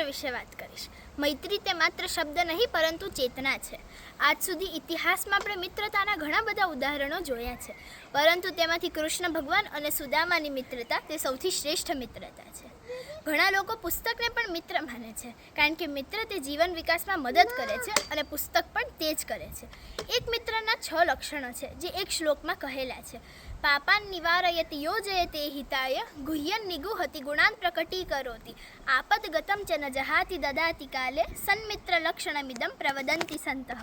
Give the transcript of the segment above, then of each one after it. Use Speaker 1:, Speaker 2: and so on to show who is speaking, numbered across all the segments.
Speaker 1: વિશે વાત કરીશ। મૈત્રી તે માત્ર શબ્દ નહીં પરંતુ ચેતના છે। આજ સુધી ઇતિહાસમાં આપણે મિત્રતાના ઘણા બધા ઉદાહરણો જોયા છે, પરંતુ તેમાંથી કૃષ્ણ ભગવાન અને સુદામાની મિત્રતા તે સૌથી શ્રેષ્ઠ મિત્રતા છે। ઘણા લોકો પુસ્તકને પણ મિત્ર માને છે, કારણ કે મિત્ર તે જીવન વિકાસમાં મદદ કરે છે અને પુસ્તક પણ તે જ કરે છે। એક મિત્રના 6 લક્ષણો છે જે એક શ્લોકમાં કહેલા છે। પાપાન નિવારયતિ યોજયતે હિતાય ગુહ્યન નિગુહતિ ગુણાન પ્રકટીકરોતિ આપદગતમ ચ ન જહાતિ દદાતિ કાલે સન્મિત્ર લક્ષણમિદમ પ્રવદંતિ સંતઃ।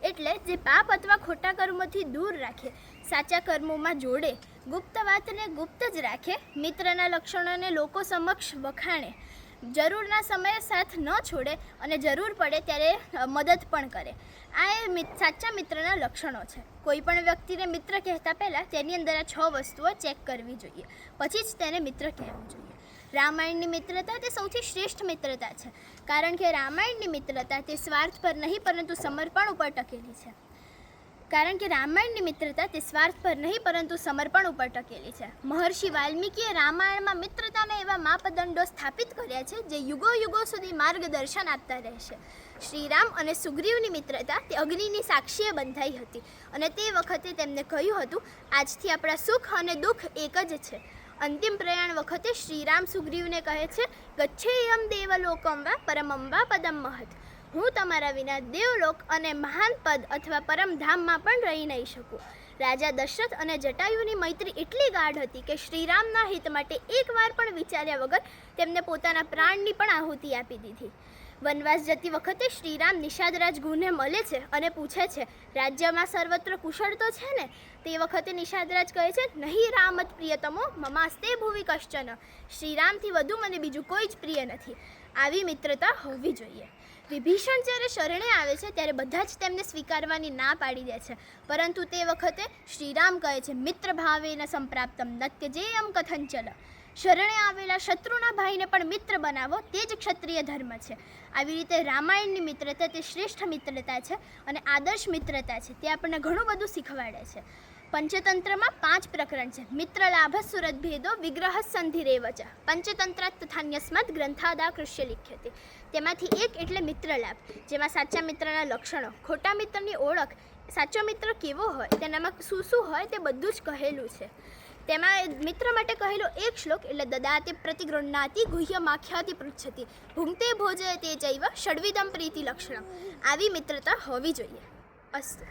Speaker 1: એટલે જે પાપ અથવા ખોટા કર્મોથી દૂર રાખે, સાચા કર્મોમાં જોડે, ગુપ્ત વાતને ગુપ્ત જ રાખે, મિત્રના લક્ષણોને લોકો સમક્ષ વખાણે, જરૂરના સમયે સાથ ન છોડે અને જરૂર પડે ત્યારે મદદ પણ કરે, આ એ સાચા મિત્રના લક્ષણો છે। કોઈ પણ વ્યક્તિને મિત્ર કહેતા પહેલાં તેની અંદર આ 6 વસ્તુઓ ચેક કરવી જોઈએ, પછી જ તેને મિત્ર કહેવું જોઈએ। રામાયણની મિત્રતા તે સૌથી શ્રેષ્ઠ મિત્રતા છે, કારણ કે રામાયણની મિત્રતા તે સ્વાર્થ પર નહીં પરંતુ સમર્પણ ઉપર ટકેલી છે। મહર્ષિ વાલ્મીકીએ રામાયણમાં મિત્રતાના એવા માપદંડો સ્થાપિત કર્યા છે જે યુગો યુગો સુધી માર્ગદર્શન આપતા રહેશે। શ્રીરામ અને સુગ્રીવની મિત્રતા તે અગ્નિની સાક્ષીએ બંધાઈ હતી અને તે વખતે તેમને કહ્યું હતું, આજથી આપણા સુખ અને દુઃખ એક જ છે। અંતિમ પ્રયાણ વખતે શ્રીરામ સુગ્રીવને કહે છે, ગચ્છેયમ દેવલોકમ વા પરમમ વા પદમ મહત, હું તમારા વિના દેવલોક અને મહાન પદ અથવા પરમધામમાં પણ રહી નહીં શકું। રાજા દશરથ અને જટાયુની મૈત્રી એટલી ગાઢ હતી કે શ્રીરામના હિત માટે એકવાર પણ વિચાર્યા વગર તેમને પોતાના પ્રાણની પણ આહુતિ આપી દીધી। વનવાસ જતી વખતે શ્રીરામ નિષાદરાજ ગુહને મળે છે અને પૂછે છે, રાજ્યમાં સર્વત્ર કુશળ તો છે ને? તે વખતે નિષાદરાજ કહે છે, નહીં રામત પ્રિયતમો મમાસ્તે ભુવિ કશ્ચન, શ્રીરામથી વધુ મને બીજું કોઈ જ પ્રિય નથી। આવી મિત્રતા હોવી જોઈએ। વિભીષણ જ્યારે શરણે આવે છે ત્યારે બધા જ તેમને સ્વીકારવાની ના પાડી દે છે, પરંતુ તે વખતે શ્રીરામ કહે છે, મિત્ર ભાવેન સંપ્રાપ્તમ નત્યજેયમ કથંચલ, શરણે આવેલા શત્રુના ભાઈને પણ મિત્ર બનાવો, તે જ ક્ષત્રિય ધર્મ છે। આવી રીતે રામાયણની મિત્રતા તે શ્રેષ્ઠ મિત્રતા છે અને આદર્શ મિત્રતા છે, તે આપણને ઘણું બધું શીખવાડે છે। પંચતંત્રમાં 5 પ્રકરણ છે। મિત્ર લાભ સુરદભેદો વિગ્રહ સંધિરેવચ પંચતંત્રાત તથાન્યસ્માત ગ્રંથાદા કૃષ્ય લિખ્યતે, તેમાંથી એક એટલે મિત્ર લાભ, જેમાં સાચા મિત્રના લક્ષણો, ખોટા મિત્રની ઓળખ, સાચો મિત્ર કેવો હોય, તેનામાં શું શું હોય તે બધું જ કહેલું છે। તેમાં મિત્ર માટે કહેલો એક શ્લોક એટલે દદાતે પ્રતિગૃહ્ણાતિ ગુહ્યમાખ્યાતિ પૃચ્છતિ ભુંક્તે ભોજયતે ચૈવ ષડ્વિધમ પ્રીતિ લક્ષણમ, આવી મિત્રતા હોવી જોઈએ। અસ્તુ।